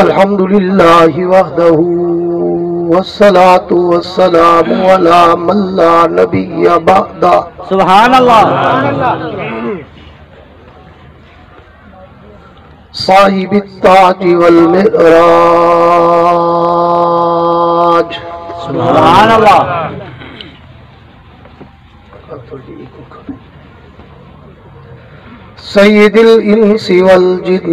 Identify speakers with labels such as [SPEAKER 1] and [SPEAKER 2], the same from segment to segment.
[SPEAKER 1] الحمد للہ وحدہ والصلاة والسلام علی من لا نبی بعدہ
[SPEAKER 2] سبحان اللہ
[SPEAKER 1] صاحب التاج والمعراج
[SPEAKER 2] سبحان اللہ
[SPEAKER 1] سید الانس والجنات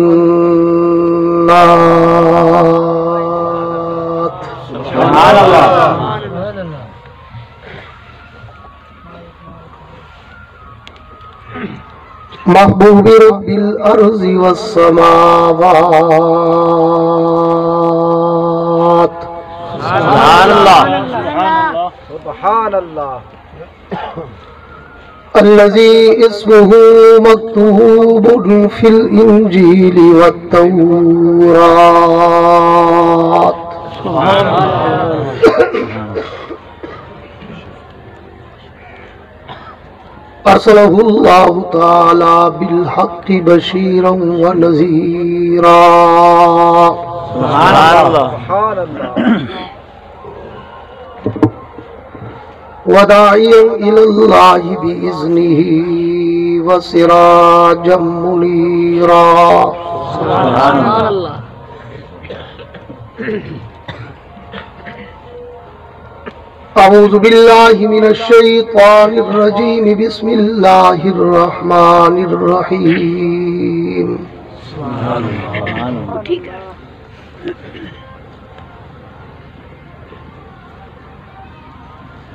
[SPEAKER 2] سبحان اللہ
[SPEAKER 1] محبوب رب الارض والسماوات
[SPEAKER 2] سبحان اللہ
[SPEAKER 3] سبحان اللہ
[SPEAKER 1] الذي اسمه مكتوب في الإنجيل والتوراة أرسله الله تعالى بالحق بشيرا ونذيرا
[SPEAKER 2] سبحان اللہ
[SPEAKER 3] سبحان اللہ
[SPEAKER 1] وداعيا إلى الله بإذنه وسراجا منيرا
[SPEAKER 2] سبحان اللہ
[SPEAKER 1] أعوذ بالله من الشيطان الرجيم بسم الله الرحمن الرحيم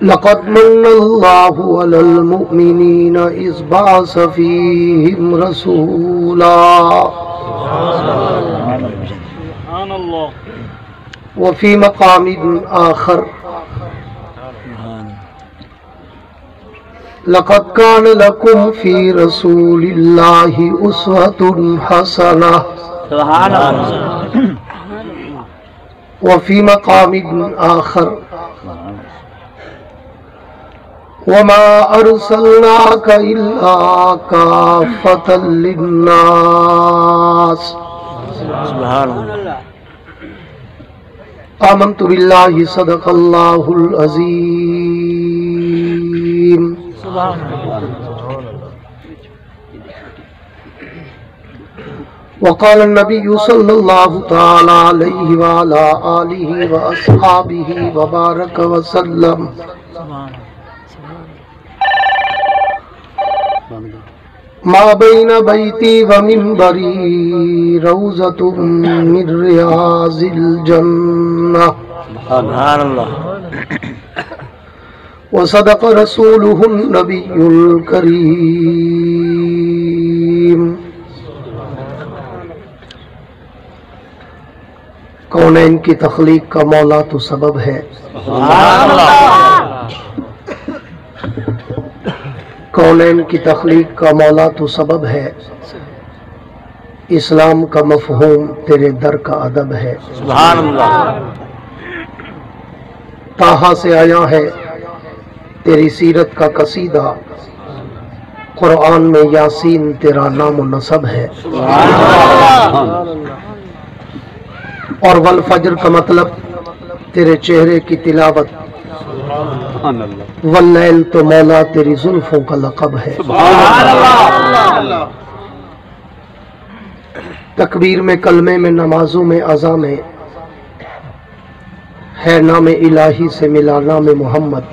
[SPEAKER 1] لقد من الله على المؤمنين إذ بعث فيهم رسولا وفي مقام آخر لقد كان لكم في رسول الله أسوة حسنة
[SPEAKER 2] سبحان اللہ
[SPEAKER 1] وفي مقام آخر وما أرسلناك إلا كافة للناس
[SPEAKER 2] سبحان اللہ
[SPEAKER 1] آمنت بالله صدق الله العظيم وقال النبي صلى الله تعالى عليه وعلى آله وأصحابه وبارك وسلم ما بين بيتي ومنبري روضة من رياض الجنة
[SPEAKER 2] سبحان اللہ
[SPEAKER 1] وصدق رسوله النبي الكريم کونین کی تخلیق کا مولا تو سبب ہے
[SPEAKER 2] سبحان اللہ
[SPEAKER 1] کونین کی تخلیق کا مولا تو سبب ہے اسلام کا مفہوم تیرے در کا ادب ہے
[SPEAKER 2] سبحان اللہ
[SPEAKER 1] طٰہٰ سے آیا ہے تیری سیرت کا قصیدہ قرآن میں یاسین تیرا نام و نسب ہے اور والفجر کا مطلب تیرے چہرے کی تلاوت واللیل تو مولا تیری زلفوں کا لقب ہے تکبیر میں کلمے میں نمازوں میں اذان میں ہے نام الہی سے ملا نام محمد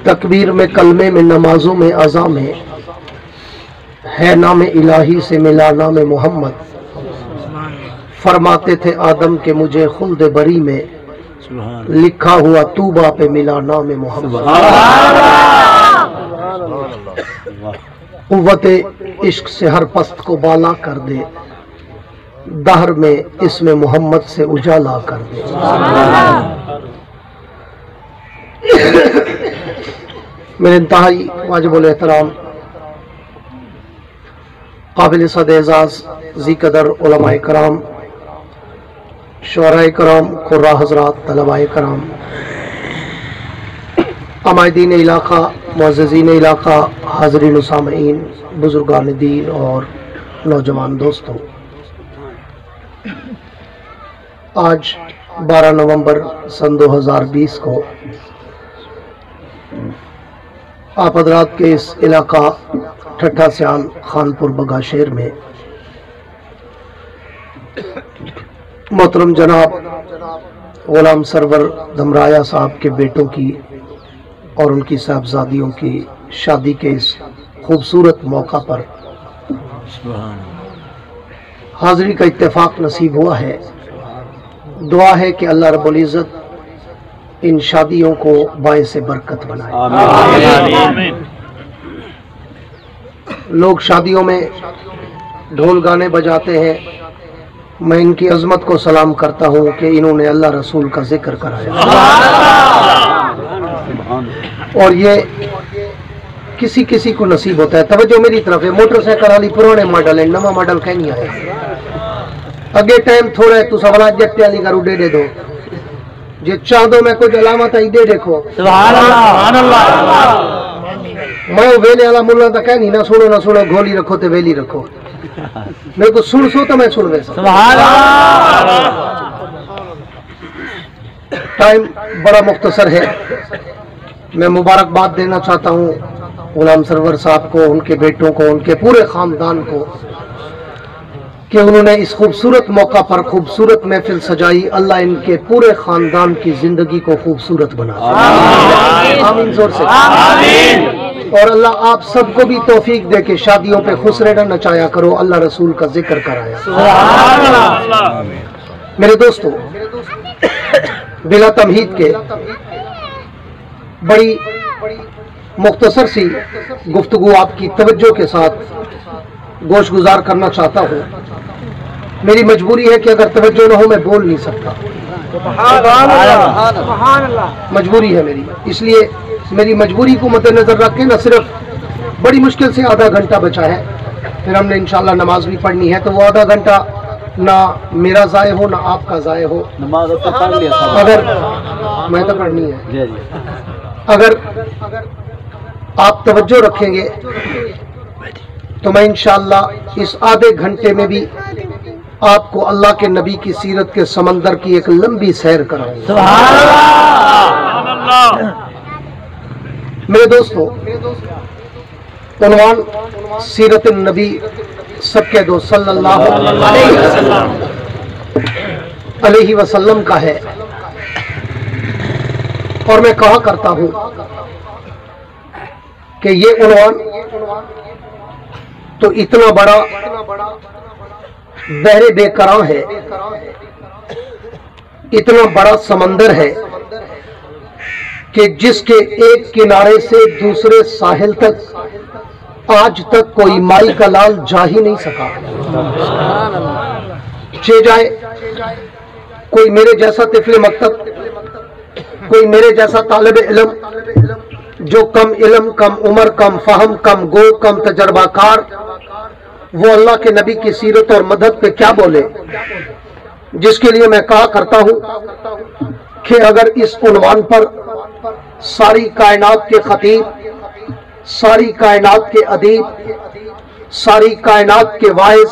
[SPEAKER 1] تکبیر میں کلمے میں نمازوں میں اذان میں ہے نام الہی سے ملا نام محمد فرماتے تھے آدم کہ مجھے خلد بری میں لکھا ہوا طوبہ پہ ملا نام محمد قوت عشق سے ہر پست کو بالا کر دے دہر میں اسم محمد سے اجالا کر دے میرے انتہائی واجب الاحترام قابل صد اعزاز ذی قدر علماء کرام شعراء کرام قراء حضرات طلباء کرام عمائدین علاقہ معززین علاقہ حاضرین و سامعین بزرگان دین اور نوجوان دوستوں آج 12 نومبر سن 2020 کو آپ حضرات کے اس علاقہ ٹھٹھا سیال خانپور بگا شہر میں محترم جناب غلام سرور دمرایا صاحب کے بیٹوں کی اور ان کی صاحبزادیوں کی شادی کے اس خوبصورت موقع پر حاضری کا اتفاق نصیب ہوا ہے۔ دعا ہے کہ اللہ رب العزت ان شادیوں کو باعث برکت بنائے۔
[SPEAKER 2] آمین۔
[SPEAKER 1] لوگ شادیوں میں ڈھول گانے بجاتے ہیں، میں ان کی عظمت کو سلام کرتا ہوں کہ انہوں نے اللہ رسول کا ذکر کرایا، اور یہ کسی کسی کو نصیب ہوتا ہے۔ توجہ میری طرف ہے، موٹر سائیکل والی پرانے ماڈل ہے، نواں ماڈل کہیں نہیں آیا، اگے ٹائم تھوڑا ہے تو سوالہ جٹے والی کرو دے دو، جی چاندو میں کچھ علامت آئی دے دیکھو۔
[SPEAKER 2] سبحان اللہ۔
[SPEAKER 1] میں ویلے والا ملا تو کہہ نہیں، نہ سنو گھولی رکھو تے ویلی رکھو، میرے کو سن سو تو میں سن ویسا۔
[SPEAKER 2] سبحان اللہ۔
[SPEAKER 1] ٹائم بڑا مختصر ہے، میں مبارکباد دینا چاہتا ہوں غلام سرور صاحب کو، ان کے بیٹوں کو، ان کے پورے خاندان کو کہ انہوں نے اس خوبصورت موقع پر خوبصورت محفل سجائی۔ اللہ ان کے پورے خاندان کی زندگی کو خوبصورت بنا۔ آمین زور سے۔ اور اللہ آپ سب کو بھی توفیق دے کہ شادیوں پہ خسرے نہ نچایا کرو، اللہ رسول کا ذکر کرایا۔ میرے دوستو، بلا تمہید کے بڑی مختصر سی گفتگو آپ کی توجہ کے ساتھ گوش گزار کرنا چاہتا ہوں۔ میری مجبوری ہے کہ اگر توجہ نہ ہو میں بول نہیں سکتا، مجبوری ہے میری، اس لیے میری مجبوری کو مد نظر رکھ کے نہ صرف بڑی مشکل سے آدھا گھنٹہ بچا ہے، پھر ہم نے انشاءاللہ نماز بھی پڑھنی ہے، تو وہ آدھا گھنٹہ نہ میرا ضائع ہو نہ آپ کا ضائع ہو۔ اگر میں تو پڑھنی ہے، اگر آپ توجہ رکھیں گے تو میں انشاءاللہ اس آدھے گھنٹے میں بھی آپ کو اللہ کے نبی کی سیرت کے سمندر کی ایک لمبی سیر کراؤں گا۔ میرے دوستو، عنوان سیرت النبی سب کے دو صلی اللہ علیہ وسلم کا ہے، اور میں کہا کرتا ہوں کہ یہ عنوان تو اتنا بڑا بحر بے کراں ہے، اتنا بڑا سمندر ہے کہ جس کے ایک کنارے سے دوسرے ساحل تک آج تک کوئی مائی کا لال جا ہی نہیں سکا۔ چے جائے کوئی میرے جیسا طفل مکتب، کوئی میرے جیسا طالب علم جو کم علم، کم عمر، کم فہم، کم گو، کم تجربہ کار، وہ اللہ کے نبی کی سیرت اور مدد پہ کیا بولے، جس کے لیے میں کہا کرتا ہوں کہ اگر اس عنوان پر ساری کائنات کے خطیب، ساری کائنات کے ادیب، ساری کائنات کے واعظ،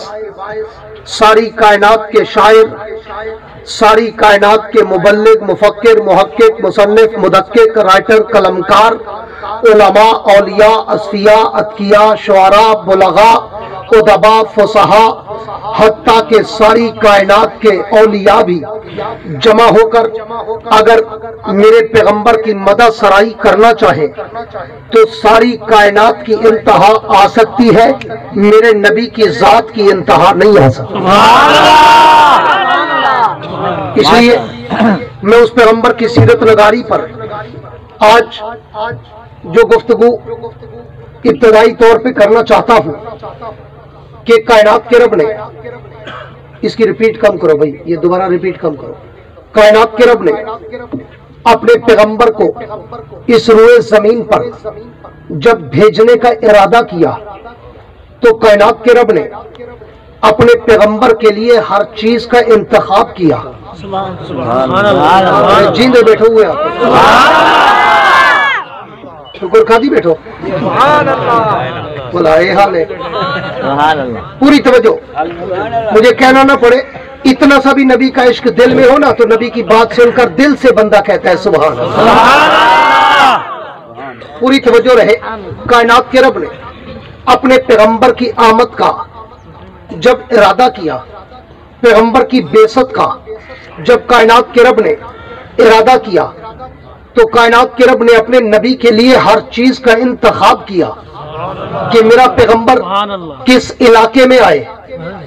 [SPEAKER 1] ساری کائنات کے شاعر، ساری کائنات کے مبلغ، مفکر، محقق، مصنف، مدقق، رائٹر، قلمکار، علماء، اولیاء، اصفیاء، اتقیاء، شعراء، بلغاء، ادباء، فصحاء، حتیٰ کہ ساری کائنات کے اولیاء بھی جمع ہو کر اگر میرے پیغمبر کی مدح سرائی کرنا چاہے تو ساری کائنات کی انتہا آ سکتی ہے، میرے نبی کی ذات کی انتہا نہیں آ سکتی۔ اس لیے میں اس پیغمبر کی سیرت نگاری پر آج جو گفتگو ابتدائی طور پہ کرنا چاہتا ہوں کہ کائنات کے رب نے، اس کی ریپیٹ کم کرو بھائی، یہ دوبارہ ریپیٹ کم کرو، کائنات کے رب نے اپنے پیغمبر کو اس روئے زمین پر جب بھیجنے کا ارادہ کیا تو کائنات کے رب نے اپنے پیغمبر کے لیے ہر چیز کا انتخاب کیا۔ جیندے بیٹھو ہوئے آپ شکر کھا دی بیٹھو، بولا یہ حال ہے۔ پوری توجہ، مجھے کہنا نہ پڑے، इतना सा भी नबी का इश्क दिल में हो ना तो नबी की बात सुनकर दिल से बंदा कहता है सुभान अल्लाह। पूरी तवज्जो रहे। कायनात के रब ने अपने पैगंबर की आमद का जब इरादा किया, पैगंबर की बेसत का जब कायनात के रब ने इरादा किया, तो कायनात के रब ने अपने नबी के लिए हर चीज का इंतखाब किया कि मेरा पैगंबर किस इलाके में आए,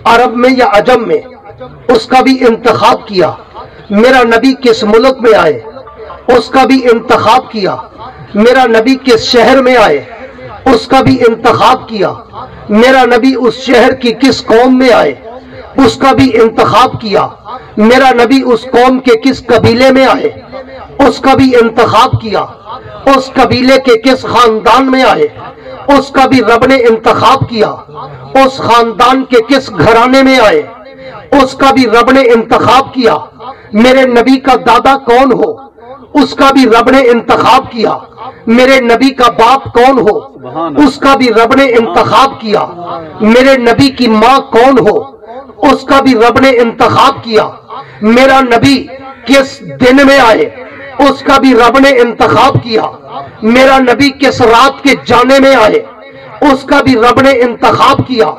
[SPEAKER 1] अरब में या अजम में, उसका भी इंतखाब किया। मेरा नबी किस मुल्क में आए, उसका भी इंतखाब किया। मेरा नबी किस शहर में आए, उसका भी इंतखाब किया। मेरा नबी उस शहर की किस कौम में आए, उसका भी इंतखाब किया। मेरा नबी उस कौम के किस कबीले में आए, उसका भी इंतखाब किया। उस कबीले के किस खानदान में आए, उसका भी रब ने इंतखाब किया। उस खानदान के किस घराने में आए, उसका भी रब ने इंतखाब किया। मेरे नबी का दादा कौन हो, उसका भी रब ने इंतखाब किया। मेरे नबी का बाप कौन हो, उसका भी रब ने इंतखाब किया। मेरे नबी की माँ कौन हो, उसका भी रब ने इंतखाब किया। मेरा नबी किस दिन में आए, उसका भी रब ने इंतखाब किया। मेरा नबी किस रात के जाने में आए, उसका भी रब ने इंतखाब किया।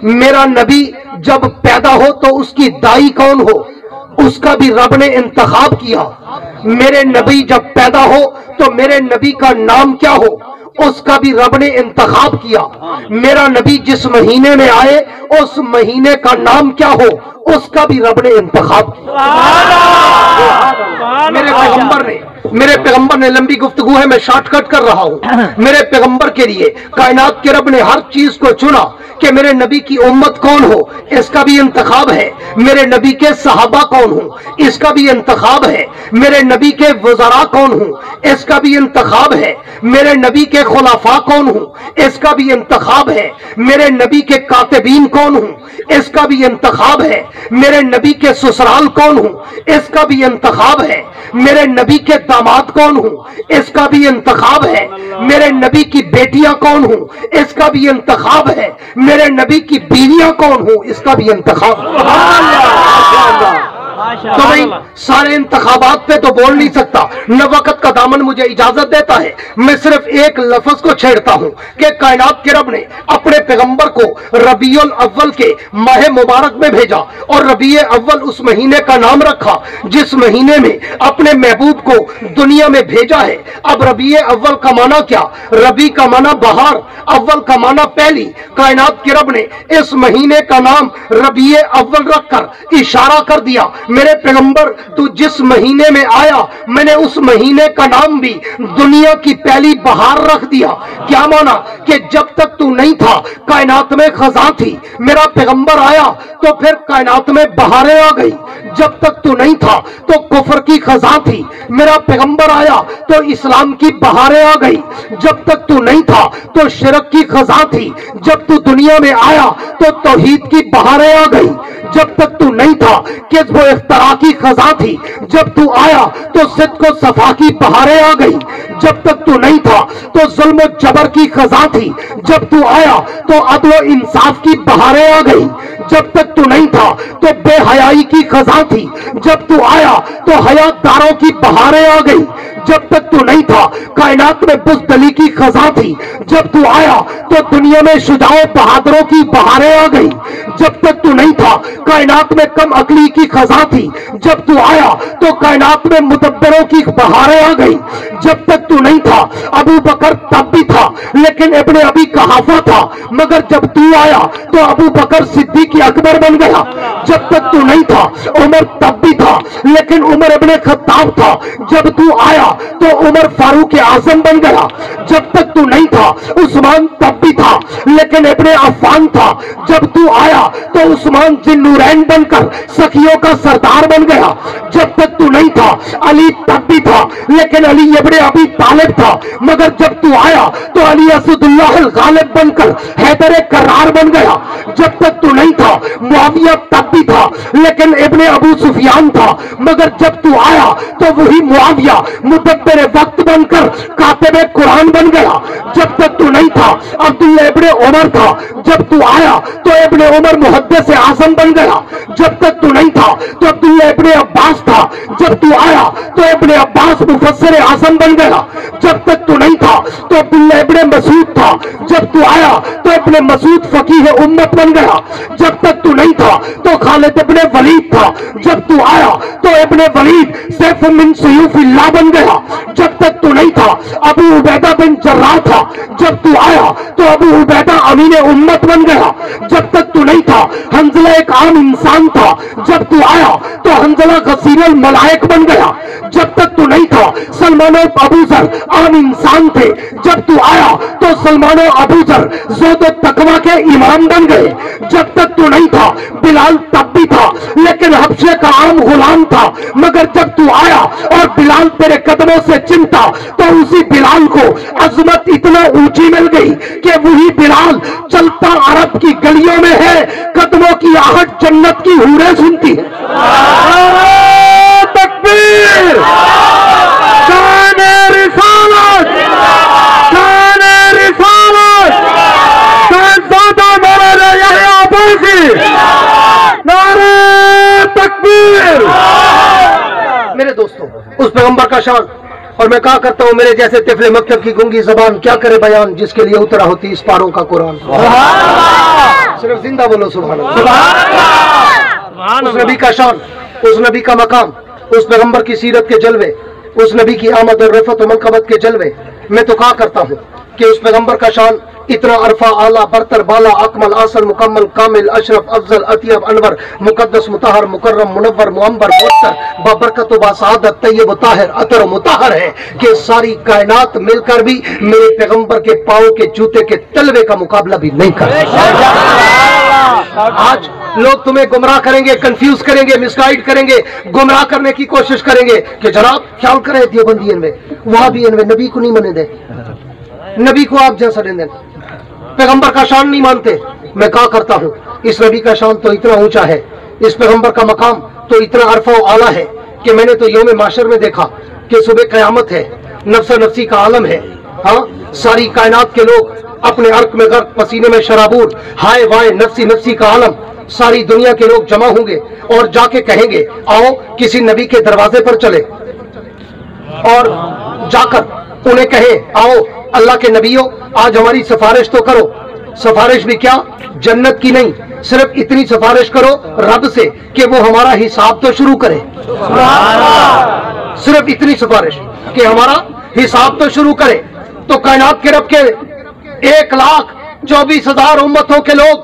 [SPEAKER 1] मेरा नबी जब पैदा हो तो उसकी दाई कौन हो, उसका भी रब ने इंतखाब किया। मेरे नबी जब पैदा हो तो मेरे नबी का नाम क्या हो, उसका भी रब ने इंतखाब किया। मेरा नबी जिस महीने में आए उस महीने का नाम क्या हो, उसका भी रब ने इंतखाब किया। मेरे पैगंबर ने लंबी गुफ्तगू है, मैं शॉर्टकट कर रहा हूं। मेरे पैगंबर के लिए कायनात के रब ने हर चीज को चुना कि मेरे नबी की उम्मत कौन हो, इसका भी इंतखाब है। मेरे नबी के सहाबा कौन हो, इसका भी इंतखाब है। मेरे नबी के वज़रा कौन हो, इसका भी इंतखाब है। मेरे नबी के खुलाफा कौन हो, इसका भी इंतखाब है। मेरे नबी के कातिबीन कौन हो, इसका भी इंतखाब है। मेरे नबी के ससुराल कौन हो, इसका भी इंतखाब है। मेरे नबी के दामाद कौन हो, इसका भी इंतखाब है। मेरे नबी की बेटियां कौन हो, इसका भी इंतखाब है। मेरे नबी की बीवियां कौन हो, इसका भी इंतखाब है। तो भाई सारे इंतखाबात पे तो बोल नहीं सकता, न वक्त का दामन मुझे इजाजत देता है। मैं सिर्फ एक लफ्ज को छेड़ता हूं कि कायनात के रब ने अपने पैगंबर को रबीउल अव्वल के माह मुबारक में भेजा और रबी अव्वल उस महीने का नाम रखा जिस महीने में अपने महबूब को दुनिया में भेजा है। अब रबी अव्वल का माना क्या, रबी का माना बहार, अव्वल का माना पहली। कायनात के रब ने इस महीने का नाम रबी अव्वल रखकर इशारा कर दिया, मेरे पैगंबर तू जिस महीने में आया मैंने उस महीने का नाम भी दुनिया की पहली बहार रख दिया। क्या माना कि जब तक तू नहीं था कायनात में खजा थी, मेरा पैगंबर आया तो फिर कायनात में बहारें आ गई। जब तक तू नहीं था तो कुफर की खजा थी, मेरा पैगंबर आया तो इस्लाम की बहारें आ गई। जब तक तू नहीं था तो शिरक की खजा थी, जब तू दुनिया में आया तो तौहीद की बहारें आ गई। जब तक तू नहीं था किस्ब व इफ्तरा की खजा थी, जब तू आया तो सिद्क व सफा की बहारें आ गई। जब तक तू नहीं था तो जुल्म व जबर की खजा थी, जब तू आया तो अदल व इंसाफ की बहारें आ गई। जब तक तू नहीं था तो बेहयाई की खजा थी, जब तू आया तो हयादारों की बहारें आ गई। जब तक तू नहीं था कायनात में बुज़दली की खजा थी, जब तू आया तो दुनिया में शुजाओ बहादुरों की बहारें आ गई। जब तक तू नहीं था कायनात में कम अकली की खजा थी, जब तू आया तो कायनात में मुदब्बरों की बहारें आ गई। जब तक तू नहीं था अबू बकर तब भी था लेकिन इब्ने अबी कहाफा था, मगर जब तू आया तो अबू बकर सिद्दीक अकबर बन गया। जब तक तू नहीं था उमर तब भी था लेकिन उमर इब्ने खत्ताब था, जब तू आया तो उमर फारूक आजम बन गया। जब तक तू नहीं था उस्मान तब भी था लेकिन इब्ने अफ़्फ़ान था, जब तू आया तो उस्मान जिन्नूरैन बनकर सखियों का सरदार बन गया। जब तक तू नहीं था अली तब भी था लेकिन अली इब्ने अबी तालिब था, मगर जब तू आया तो अली असदुल्लाह अल गालिब बनकर हैदर करार बन गया। जब तक तू नहीं था मुआविया तब भी था लेकिन इब्ने अबू सुफियान था, मगर जब तू आया तो वही मुआविया मुदब्बिर वक्त बनकर कातिब कुरान बन गया। जब तक तू नहीं था अब्दुल्लाह इब्ने उमर था, जब तू आया तो इब्ने उमर मुहद्दिस आज़म बन गया। जब तक तू नहीं था तो अब्दुल्ला इब्ने अब्बास था, जब तू आया तो इब्ने अब्बास मुफस्सिर आज़म बन गया। जब तक तू नहीं था तो अब्दुल्ला इब्ने मसूद था, जब तू आया तो इब्ने मसूद फकीह उम्मत बन गया। जब तक तू नहीं था तो खालिद इब्ने वलीद था, जब तू आया तो इब्ने वलीद सैफ मिन सुयूफिल्लाह बन गया। जब तक तू नहीं था अबू उबैदा बिन जर्राह था, जब तू आया तो अबू उबैदा अमीन उम्मत बन गया। जब तक तू नहीं था हंजला एक आम इंसान था, जब तू आया तो हंजला गसीरुल मलाइक बन गया। जब तक तू नहीं था सलमान और अबूजर आम इंसान थे, जब तू आया तो सलमान और अबूजर ज़ुहद और तकवा के इमाम बन गए। जब तक तू नहीं था बिलाल तब भी था लेकिन हबशे का आम गुलाम था, मगर जब तू आया और बिलाल तेरे कदमों से चिमटा तो उसी बिलाल को अजमत इतना ऊंची मिल गई कि वही बिलाल चलता अरब की गलियों में है, कदमों की आहट जन्नत की हूरें सुनती है। तकबीर, शान-ए रिसालत, शान-ए रिसालत, साहबजादा मौलाना यहया अब्बासी, नारे तकबीर। मेरे दोस्तों, उस पैगंबर का शान, और मैं कहा करता हूँ मेरे जैसे तिफले मक्तब की गूंगी जबान क्या करे बयान, जिसके लिए उतरा होती इस पारों का कुरान। सिर्फ जिंदा बोलो सुभान अल्लाह। उस नबी का शान, उस नबी का मकाम, उस पैगंबर की सीरत के जलवे, उस नबी की आमद और रफत और मनकबत के जलवे। मैं तो कहा करता हूँ कि उस पैगंबर का शान इतना अरफा आला बरतर बाला अकमल आसल मुकम्मल कामिल अशरफ अफजल अतियब अनवर मुकद्दस मुताहर मुकर्रम मुनव्वर मुअम्बर मुअत्तर बाबरकत व बासआदत तय्यब ताहिर अतर मुताहर है कि सारी कायनात मिलकर भी मेरे पैगंबर के पांव के जूते के तलवे का मुकाबला भी नहीं कर। आज लोग तुम्हें गुमराह करेंगे, कंफ्यूज करेंगे, मिसगाइड करेंगे, गुमराह करने की कोशिश करेंगे कि जनाब ख्याल करें देवबंदियन में, वहां भी इनमें नबी को नहीं मने दे, नबी को आप जैसा दे, पैगंबर का शान नहीं मानते। मैं कहा करता हूँ इस नबी का शान तो इतना ऊंचा है, इस पैगंबर का मकाम तो इतना अरफा आला है कि मैंने तो यौम माशर में देखा कि सुबह कयामत है, नफ्सा नफ्सी का आलम है। हाँ, सारी कायनात के लोग अपने अर्क में गर्क, पसीने में शराबूर, हाय वाय नफ्सी नफ्सी का आलम, सारी दुनिया के लोग जमा होंगे और जाके कहेंगे आओ किसी नबी के दरवाजे पर चले, और जाकर उन्हें कहे आओ अल्लाह के नबियों आज हमारी सिफारिश तो करो। सिफारिश भी क्या, जन्नत की नहीं, सिर्फ इतनी सिफारिश करो रब से कि वो हमारा हिसाब तो शुरू करे। सिर्फ इतनी सिफारिश कि हमारा हिसाब तो शुरू करे। तो कायनात के रब के 1,24,000 उम्मतों के लोग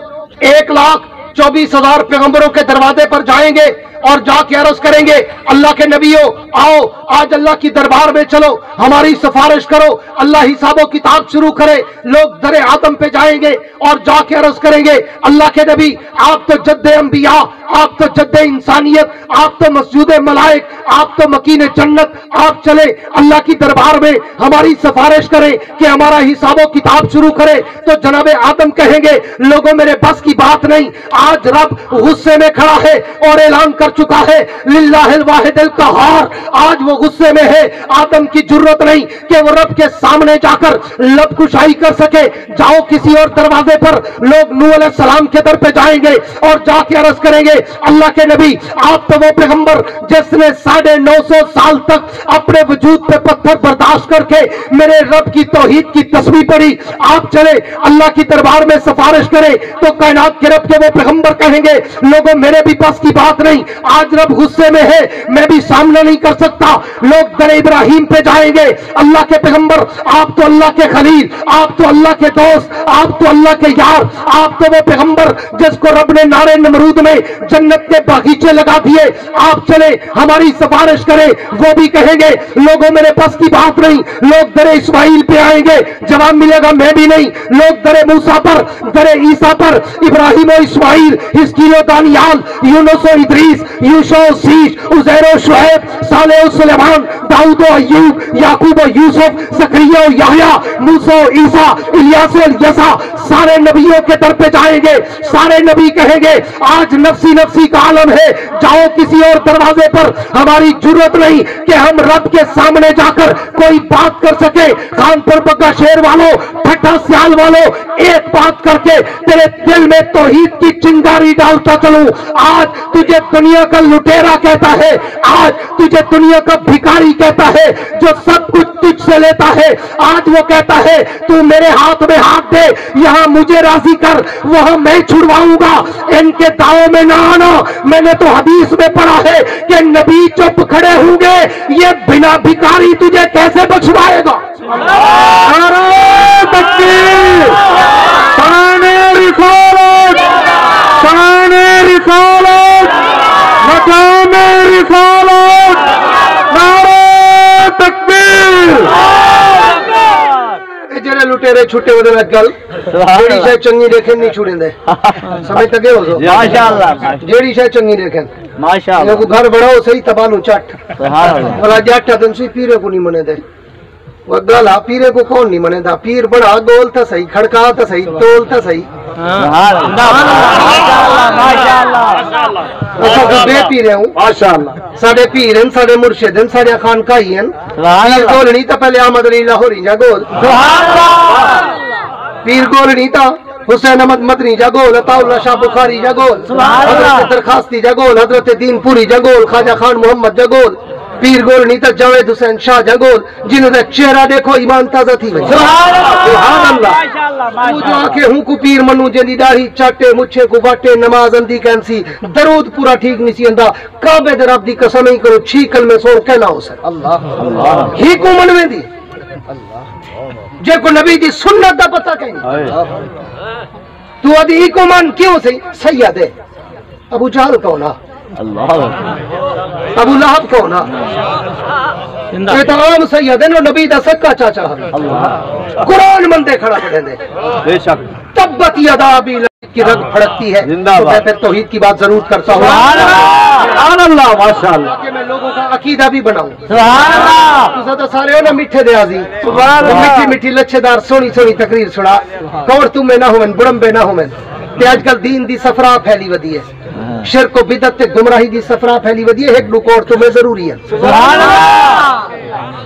[SPEAKER 1] 1,24,000 पैगंबरों के दरवाजे पर जाएंगे और जाके अर्ज करेंगे अल्लाह के नबियों आओ आज अल्लाह की दरबार में चलो, हमारी सिफारिश करो, अल्लाह हिसाबो किताब शुरू करे। लोग दरे आदम पे जाएंगे और जाके अर्ज करेंगे अल्लाह के नबी आप तो जद्दे अंबिया, आप तो जद्दे इंसानियत, आप तो मस्जूद मलाइक, आप तो मकीन जन्नत, आप चले अल्लाह की दरबार में हमारी सिफारिश करें कि हमारा हिसाबो किताब शुरू करे। तो जनाबे आदम कहेंगे लोगों मेरे बस की बात नहीं, आज रब गुस्से में खड़ा है और ऐलान कर चुका है लिल्लाहिल वाहिदिल कहार, आज वो गुस्से में है। आदम की जरूरत नहीं कि वो रब के सामने जाकर लब कुशाई कर सके, जाओ किसी और दरवाजे पर। लोग नूह अलैहिस्सलाम के दर पे जाएंगे और जाके अर्ज करेंगे अल्लाह के नबी आप तो वो पैगंबर जिसने 950 साल तक अपने वजूद पे पत्थर बर्दाश्त करके मेरे रब की तौहीद की तस्बीह पढ़ी, आप चले अल्लाह की दरबार में सिफारिश करें। तो कायनात के रब के वो पैगंबर कहेंगे लोगों मेरे भी बस की बात नहीं, आज रब गुस्से में है, मैं भी सामने नहीं कर सकता। लोग दर इब्राहिम पे जाएंगे, अल्लाह के पैगंबर आप तो अल्लाह के खलील, आप तो अल्लाह के दोस्त, आप तो अल्लाह के यार, आप तो वो पैगंबर जिसको रब ने नारे नमरूद में जन्नत के बागीचे लगा दिए, आप चले हमारी सिफारिश करें। वो भी कहेंगे लोगों मेरे बस की बात नहीं। लोग दरे इस्माइल पे आएंगे, जवाब मिलेगा मैं भी नहीं। लोग दरे मूसा पर, दरे ईसा पर, इब्राहिम और इस्माइल, हिस्कील और दानियाल, यूनुस और इदरीस, यूशा और शीश, उज़ैर और शुएब, सालेह और सुलेमान, दाऊद और अय्यूब, याकूब और यूसुफ, ज़करिया और याहया, मूसा और ईसा, इलियास और यसा, सारे नबियों के दर पे जाएंगे, सारे नबी कहेंगे आज नफसी नफसी का आलम है, जाओ किसी और दरवाजे पर, हमारी जरूरत नहीं कि हम रब के सामने जाकर कोई बात कर सके। कानपुर बग्गा शहर वालों, ठट्ठा सियाल वालों, एक बात करके तेरे दिल में तौहीद की चिंगारी डालता चलूं। आज तुझे दुनिया का लुटेरा कहता है, आज तुझे दुनिया का भिखारी कहता है, जो सब कुछ तुझसे लेता है। आज वो कहता है तू मेरे हाथ में हाथ दे, यहां मुझे राजी कर, वहां मैं छुड़वाऊंगा। इनके दावों में ना आना, मैंने तो हदीस में पढ़ा है कि नबी चुप खड़े होंगे, ये बिना भिखारी तुझे कैसे बख्शवाएगा। नारे तकबीर, शाने रिसालत, शाने रिसालत, मकामे रिसालत, नारे तकबीर। जेड़े लुटेरे छुट्टे होने लग गल, जेड़ी शायद चंगी देखे नहीं छुड़े दे, समझ तक हो सो
[SPEAKER 2] माशाअल्लाह,
[SPEAKER 1] जेड़ी शायद चंगी देखे
[SPEAKER 2] माशाअल्लाह,
[SPEAKER 1] को घर बढ़ाओ सही तबालू चट बोला जट दिन सी पीरे को नहीं मने दे। वो गल आ पीरे को कौन नहीं मने दा, पीर बड़ा गोल तो सही, खड़का तो सही, तोल तो सही, बे पीरे हूँ माशाअल्लाह। साडे पीर हैं, साडे मुर्शिद हैं, साडे खानकाही हैं। पीर गोल नहीं तो पहले अहमद अली लाहौरी जा गोल, पीर गोल नहीं था हुसैन अहमद मदनी जा गोल, अताउल्लाह शाह बुखारी जा गोल, हजरत दरखास्ती जा गोल, हजरत दीनपुरी जा गोल, ख्वाजा खान मोहम्मद जा गोल। पीर गोल नहीं था जावेद हुसैन शाह जा गोल, जिन्होंने चेहरा देखो ईमान ताजा थी। सुभान अल्लाह। तू जो आके हूं को पीर मनु जेदी दाढ़ी चाटे मुछे को वाटे नमाज अंदी कैंसी दरूद पूरा ठीक नहीं सी अंदा, काबे दे रब दी कसम ही करो छी कलमे सोन कहना हो सर अल्लाह अल्लाह ही को मनवे दी जे को नबी दी सुन्नत दा पता कहीं तू अदी ही को मन क्यों सही सैयद है। अबू जहल कौन है, अबू लहब कौन है, ये तो आम सैयद है, नबी दा सक्का चाचा है। कुरान मंदे खड़ा पढ़े दे बेशक तब्बत यदा अबी लहब की रग फड़कती है, तो मैं फिर तौहीद की बात जरूर करता हूँ। सुभान अल्लाह माशाअल्लाह कि मैं लोगों का अकीदा भी बनाऊं। सुभान अल्लाह। तुझे तो सारे हो ना मीठे दे आजी, सुभान अल्लाह, मीठी मीठी लच्छेदार सोनी सोनी तकरीर सुना कौर तुम्हें ना होवन बुड़म्बे ना होवन ते आजकल दीन दी सफरा फैली वदी है, शिरक को बिदत ते गुमराही दी सफरा फैली वदी है, एक दुकोर तुम्हें जरूरी है। सुभान अल्लाह।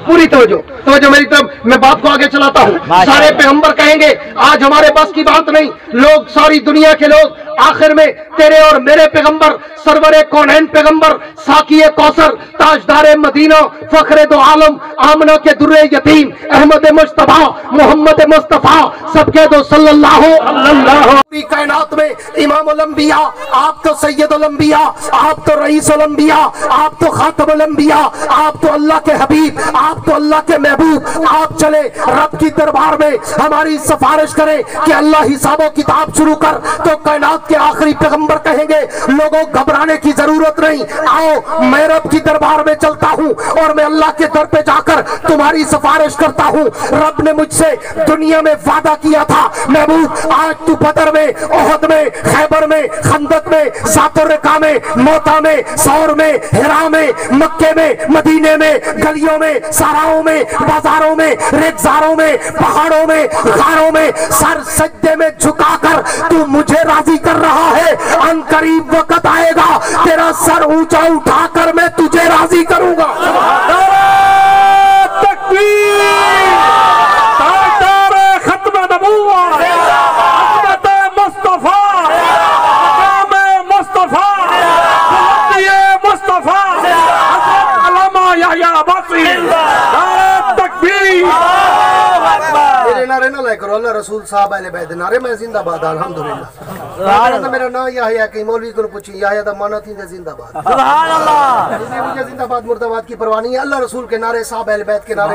[SPEAKER 1] पूरी तवज्जो मेरी तरफ, मैं बात को आगे चलाता हूँ। सारे पैगंबर कहेंगे आज हमारे पास की बात नहीं, लोग सारी दुनिया के लोग आखिर में तेरे और मेरे पैगंबर सरवरे कौनैन पैगंबर साकिए कौसर ताजदारे मदीना फखरे दो आलम आमना के दुर्रे यतीम अहमद मुस्तफा मोहम्मद मुस्तफा सबके दो सल्लल्लाहु अलैहि पूरी कायनात में इमामुल अंबिया आप तो सैयदुल अंबिया, आप तो रईसुल अंबिया, आप तो खातमुल अंबिया, आप तो अल्लाह के हबीब, आप तो अल्लाह के महबूब। आप चले रब की दरबार में हमारी सिफारिश करें कि अल्लाह हिसाबो किताब शुरू कर, तो कायनात के आखिरी पैगंबर कहेंगे लोगों घबराने की जरूरत नहीं, आओ मैं रब की दरबार में चलता हूँ और मैं अल्लाह के दर पे जाकर तुम्हारी सिफारिश करता हूँ। रब ने मुझसे दुनिया में वादा किया था महबूब आज तू बदर में, ओहद में, खैबर में, खंदक में, ज़ातुर्रिका में, मोता में, सौर में, हिरा में, मक्के में, मदीने में, गलियों में, साराओं में, बाजारों में, रेगजारों में, पहाड़ों में, गारों में सर सज्जे में झुकाकर तू मुझे राजी कर रहा है। अनकरीब वक्त आएगा तेरा सर ऊंचा उठाकर मैं तुझे राजी करूंगा। तकबीर, खत्म नबूवत, मुस्तफा, मुस्तफा, मुस्तफा, अल्लामा याह्या बसी, तकबीर। मेरे नारे ना लाया करो अल्लाह रसूल साहब अहले बैत नारे, मैं जिंदाबाद अल्हम्दुलिल्लाह। तो मेरा नाम याह्या कि मौलवी को पूछी याह्या दा माना थी जिंदाबाद। सुभान अल्लाह। इसलिए मुझे जिंदाबाद मुर्दाबाद की परवाह नहीं है, अल्लाह रसूल के नारे साहब अहले बैत के नारे,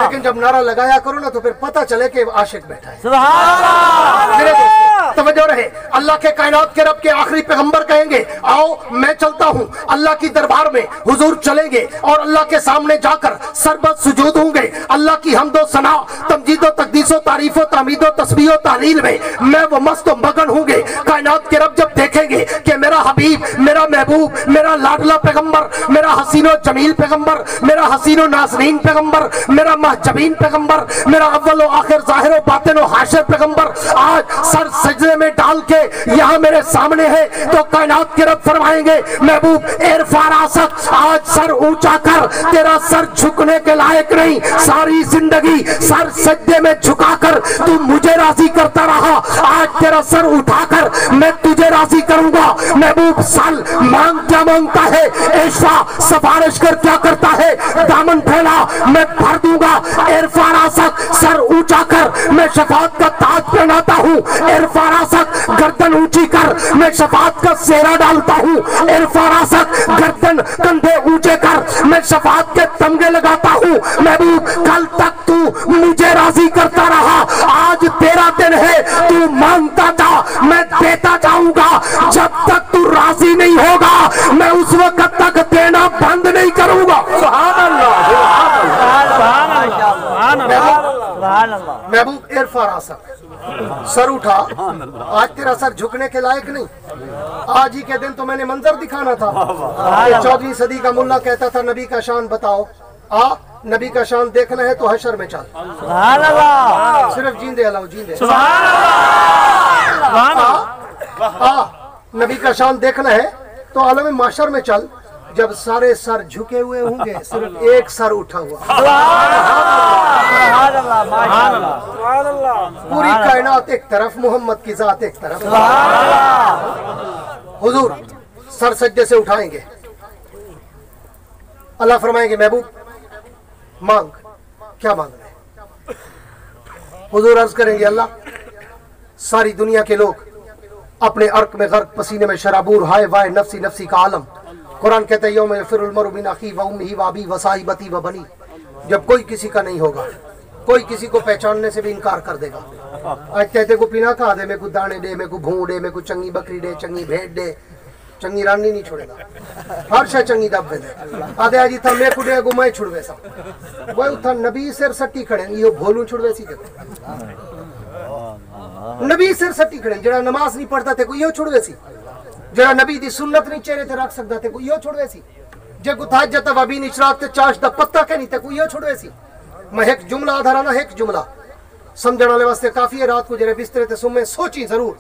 [SPEAKER 1] लेकिन जब नारा लगाया करो ना तो फिर पता चले कि आशिक बैठा है। सुभान अल्लाह। मेरे दोस्तों तवज्जो रहे, अल्लाह के कायनात के रब के आखिरी पैगंबर कहेंगे आओ मैं चलता हूँ अल्लाह की दरबार में, हुजूर चलेंगे और अल्लाह के सामने जाकर सरबत सुजूद होंगे। अल्लाह की हम्दो सना, तमजीदो तकदीसो तारीफो तामीदो तस्बीहो तालील में मैं वो मस्त मगन होंगे। कायनात के रब जब देखेंगे कि मेरा हबीब, मेरा महबूब, मेरा लाडला पैगंबर, मेरा हसीनो जमील पैगंबर, मेरा हसीनो नाज़रीन पैगंबर, मेरा महजबीन पैगंबर, मेरा अव्वल व आखिर ज़ाहिर व बातिन व हाशिर पैगंबर आज सर सजदे में डाल के यहाँ मेरे सामने है, तो कायनात के रब फरमाएंगे महबूब इरफा रासक, आज सर ऊंचा कर, तेरा सर झुकने के लायक नहीं। सारी जिंदगी सर सजदे में झुकाकर तू मुझे राजी करता रहा, आज तेरा सर उठाकर मैं तुझे राजी करूंगा। महबूब साल मांग क्या मांगता है, इरफा सिफारिश कर क्या करता है, दामन फैला मैं भर दूंगा। इरफा रासक सर ऊंचा कर, मैं शफाअत का ताज पहनाता हूँ। इरफा रासक गर्दन ऊंची कर, मैं शफाअत का सेहरा डालता हूँ। इरफा रासक गर्दन कंधे ऊंचे कर, मैं शफाअत के तमगे लगाता हूँ। महबूब कल तक तू मुझे राजी करता रहा, आज तेरा दिन है, तू मांगता जा मैं देता जाऊंगा। जब तक तू राजी नहीं होगा मैं उस वक्त तक देना बंद नहीं करूंगा। महबूब इरफा रासक सर उठा, आज तेरा सर झुकने के लायक नहीं। आज ही के दिन तो मैंने मंजर दिखाना था। 14वीं सदी का मुल्ला कहता था नबी का शान बताओ, आ नबी का शान देखना है तो हशर में चल। सिर्फ जींदे अलाओ जींदे, नबी का शान देखना है तो आलम माशर में चल, जब सारे सर झुके हुए होंगे सिर्फ एक सर उठा हुआ। पूरी कायनात एक तरफ, मोहम्मद की जात एक तरफ। हुजूर सर सज्जे से उठाएंगे, अल्लाह फरमाएंगे महबूब मांग, क्या मांगना है। हुजूर अर्ज करेंगे अल्लाह सारी दुनिया के लोग अपने अर्क में गर्क, पसीने में शराबूर, हाय वाय नफसी नफसी का आलम। कुरान कहते हैं यौम यफिरुल मरउ मिन अखी व उम्मिही व अबी व साहिबती व बनी, जब कोई किसी का नहीं होगा, कोई किसी को पहचानने से भी इनकार कर देगा। आज कहते को पीना खा दे, मेरे को दाने दे, मेरे को भूं दे, मेरे को चंगी बकरी दे, चंगी भेड़ दे, चंगी रानी नहीं छोड़ेगा, हर शय चंगी दब दे। आधे आज था मैं कुड़े गुमाए छुड़वे सा, वो था नबी सिर सट्टी खड़े, यो भोलू छुड़वे सी देखो नबी सिर सट्टी खड़े, जड़ा नमाज नहीं पढ़ता थे कोई यो छुड़वे सी, जड़ा नबी दी सुन्नत नहीं चेहरे ते रख सकता थे कोई यो छुड़वे सी, जे गुथाज जता वबी निशरात ते चाश दा पत्ता के नहीं थे कोई यो छुड़वे सी। मैं एक जुमला आधाराना एक जुमला समझण वाले वास्ते काफी है। रात को जरे बिस्तरे ते सुमे सोची जरूर,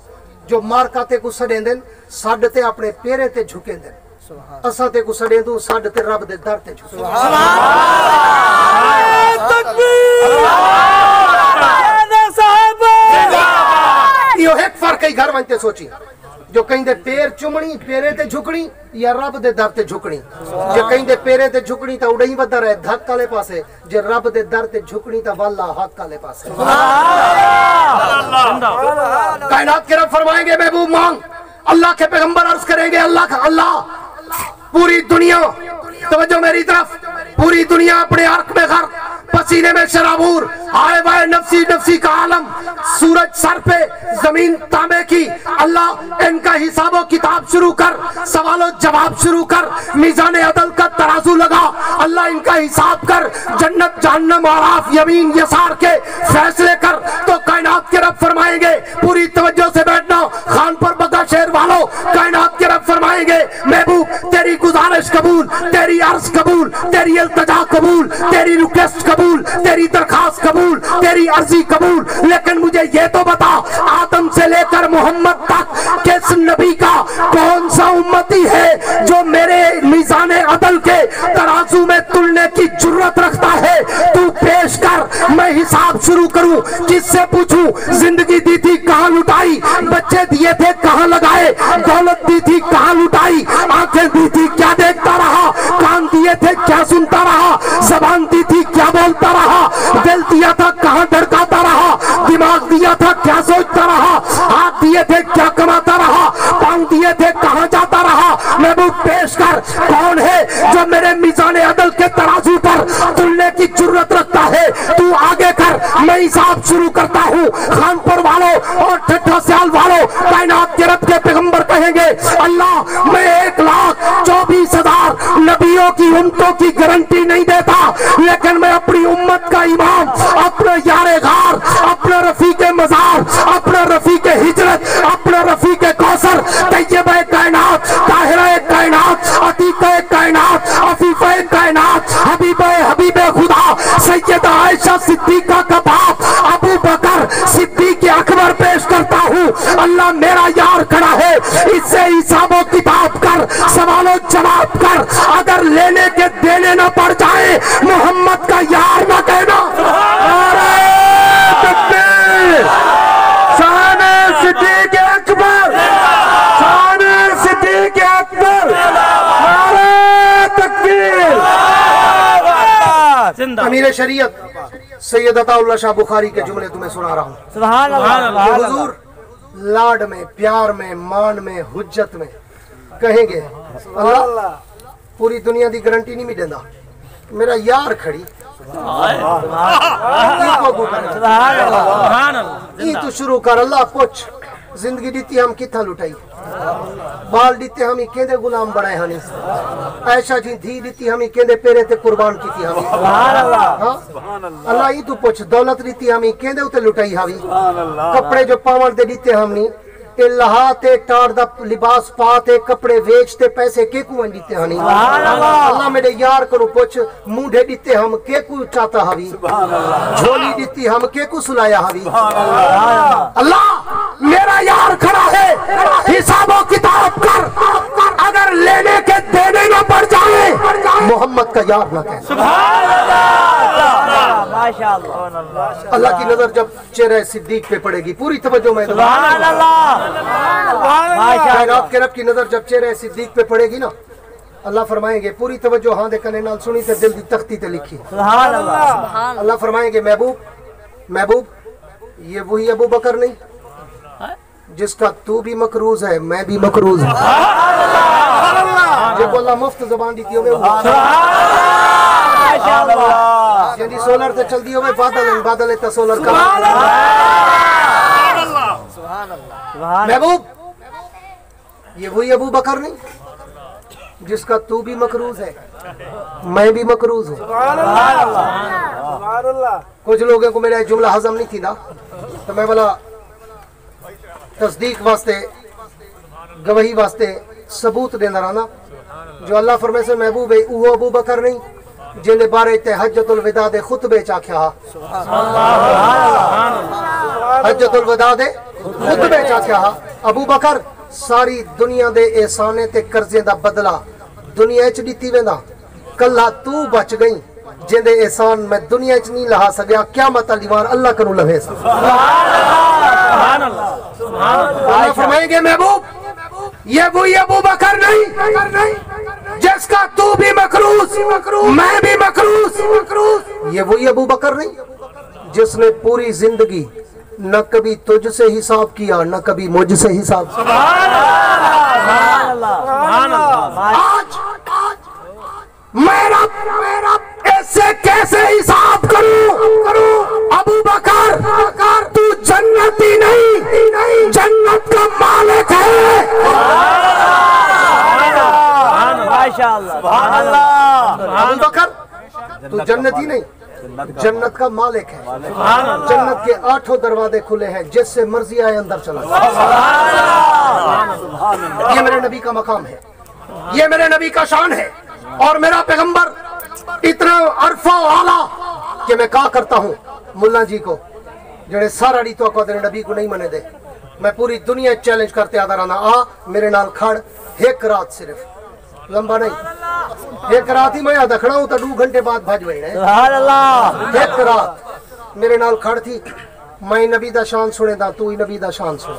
[SPEAKER 1] जो मार काते को सड़े देन साडे ते अपने पेरे ते झुके देन, असा ते को सड़े दू साडे ते रब दे दर ते झुके। यो एक फर्क है घर वंते सोची, जो कहीं दे पैर चुमणी पेरे ते झुकणी या रब दे दर ते झुकणी। जे कहीं दे पेरे ते झुकणी ता उड़ई वदा रहे धक वाले पासे, जे रब दे दर ते झुकणी ता वल्ला हक वाले पासे। कायनात के रब फरमाएंगे महबूब मांग, अल्लाह के पैगंबर अर्ज करेंगे अल्लाह पूरी दुनिया, तवज्जो मेरी तरफ, पूरी दुनिया अपने अर्क में गर्क, पसीने में शराबूर, हाय वाय नफसी नफसी का आलम, सूरज सर पे जमीन तांबे की। अल्लाह इनका हिसाबो किताब शुरू कर, सवालों जवाब शुरू कर, मीज़ान अदल का तराजू लगा, अल्लाह इनका हिसाब कर, जन्नत जहन्नम आराफ यमीन यसार के फैसले कर। तो कायनात के रब फरमाएंगे, पूरी तवज्जो से बैठना खान पर बगा शहर वालों, कायनात के रब फरमाएंगे महबूब तेरी गुजारिश कबूल, तेरी अर्ज कबूल, तेरी इल्तिजा कबूल, तेरी रिक्वेस्ट कबूल, तेरी दरखास्त कबूल, तेरी अर्जी कबूल, लेकिन मुझे ये तो बता आदम से लेकर मोहम्मद तक किस नबी का कौन सा उम्मती है जो मेरे मीज़ान अदल के तराजू में तुलने की जुर्रत रखता है। तू पेश कर, मैं हिसाब शुरू करूं, किससे पूछूं, जिंदगी दी थी कहां लुटाई, बच्चे दिए थे कहां लगाए, दौलत दी थी कहां लुटाई, आंखें दी थी क्या देखता रहा, कान दिए थे क्या सुनता रहा, जबान दी थी क्या बोलता रहा, दिल दिया था कहां धड़काता रहा, दिमाग दिया था क्या सोचता रहा, हाथ दिए थे क्या कमाता रहा, पांव दिए थे कहां जाता रहा। महबूब पेश कर, कौन है जो मेरे मीज़ान अदल के तराजू पर तुलने की जुर्रत रखता है। तू आगे कर, میں حساب شروع کرتا ہوں. خانپور والوں اور ٹھٹھا سیال والوں, کائنات کے رب کے پیغمبر کہیں گے اللہ میں 1,24,000 نبیوں کی امتوں کی گارنٹی نہیں دیتا, لیکن میں اپنی امت کا امام, اپنے یار غار, اپنا رفیق مزار, اپنا رفیق ہجرت, اپنا رفیق کوثر, طیبہ کائنات, طاہرہ کائنات, عتیقہ کائنات, عفیفہ کائنات, حبیب خدا سیدہ عائشہ صدیقہ کا باپ ابو بکر صدیق اکبر پیش کرتا ہوں. اللہ میرا یار کھڑا ہے, اس سے حساب و کتاب کر, سوال و جواب کر, اگر لینے کے دینے نہ پڑ جائے محمد کا یار نہ کہنا. شان صدیق اکبر, شان صدیق اکبر, نعرہ تکبیر. امیر شریعت سید عطا اللہ شاہ بخاری کے جملے تمہیں سنا رہا ہوں.
[SPEAKER 3] سبحان اللہ.
[SPEAKER 1] حضور لاڈ میں, پیار میں, مان میں, حجت میں کہیں گے اللہ پوری دنیا دی گارنٹی نہیں ملے گا, میرا یار کھڑی یہ تو شروع کر. اللہ پوچھ زندگی دیتی ہم کتھا لٹائی, بال دیتے ہمیں کیندے غلام بڑھائے ہنی, عائشہ جی دھی دیتی ہمیں کیندے پیرے تے قربان کیتی ہمیں. اللہ یہ تو پوچھ دولت دیتی ہمیں کیندے اتے لٹائی ہمیں, کپڑے جو پاور دے دیتے ہم نہیں اللہ تے ٹار دا لباس پاتے کپڑے ویچتے پیسے کے کو دیتے ہنی. اللہ میرے یار کرو پوچھ مونڈے دیتے ہم کے کو چاہتا ہوئی, جھولی دیتی ہم کے کو سلایا ہوئی. اللہ میرا یار کھڑا ہے, حساب و کتاب کر, اگر لینے کے دینے نہ پڑ جائے محمد کا یار نہ کہنا. اللہ کی نظر جب چہرہ صدیق پہ پڑے گی, پوری توجہ میں کائنات کے رب کی نظر جب چہرہ صدیق پہ پڑے گی نا, اللہ فرمائیں گے پوری توجہ ہاں دے کنے نال سنی تے دل دی تختی تے لکھی. اللہ فرمائیں گے محبوب محبوب یہ وہی ابو بکر نہیں جس کا تو بھی مکروز ہے میں بھی مکروز ہوں. جب اللہ مفت زبان دیتی ہوئے یعنی سولر تے چل دی ہوئے بادل تا سولر کا. محبوب یہ وہی ابو بکر نہیں جس کا تو بھی مکروز ہے میں بھی مکروز ہوں. کچھ لوگوں کو میرا جملہ ہضم نہیں تھی نا, تو میں بولا تصدیق واسطے گواہی واسطے ثبوت دینا رہا نا. جو اللہ فرمائے سے محبوب ہے وہ ابو بکر نہیں جن بارے تے حجت الوداع دے خطبے چاکھیا, حجت الوداع دے خطبے چاکھیا. ابو بکر ساری دنیا دے احسانے تے قرضے دا بدلہ دنیا اچ دیتی ویندا, کلا تو بچ گئی جن دے احسان میں دنیا اچ نہیں لہا سکیا, قیامت علی وار اللہ کنو لہے سا. اللہ فرمائیں گے محبوب یہ وہی ابو بکر نہیں جس کا تو بھی مکروز میں بھی مکروز. یہ وہی ابو بکر نہیں جس نے پوری زندگی نہ کبھی تجھ سے حساب کیا نہ کبھی مجھ سے حساب. آج میرا ایسے کیسے حساب کروں ابو بکر تو جنتی نہیں جنت کا مالک ہے. ابو بکر تو جنتی نہیں جنت کا مالک ہے. جنت کے 8 دروازے کھلے ہیں, جس سے مرضی آئے اندر چلا. یہ میرے نبی کا مقام ہے, یہ میرے نبی کا شان ہے. اور میرا پیغمبر اتنا عرفہ و اعلیٰ کہ میں کہا کرتا ہوں ملا جی کو جڑے سارا ڈی تو نبی کو نہیں منے دے, میں پوری دنیا چیلنج کرتے آدھا رہنا, آ میرے نال کھڑ ایک رات, صرف لمبا نہیں, ایک رات ہی میں یاد کھڑا ہوں تو 2 گھنٹے بعد بھاج وہی ہے. ایک رات میرے نال کھڑ تھی, میں نبی دا شان سنے دا تو ہی نبی دا شان سنے.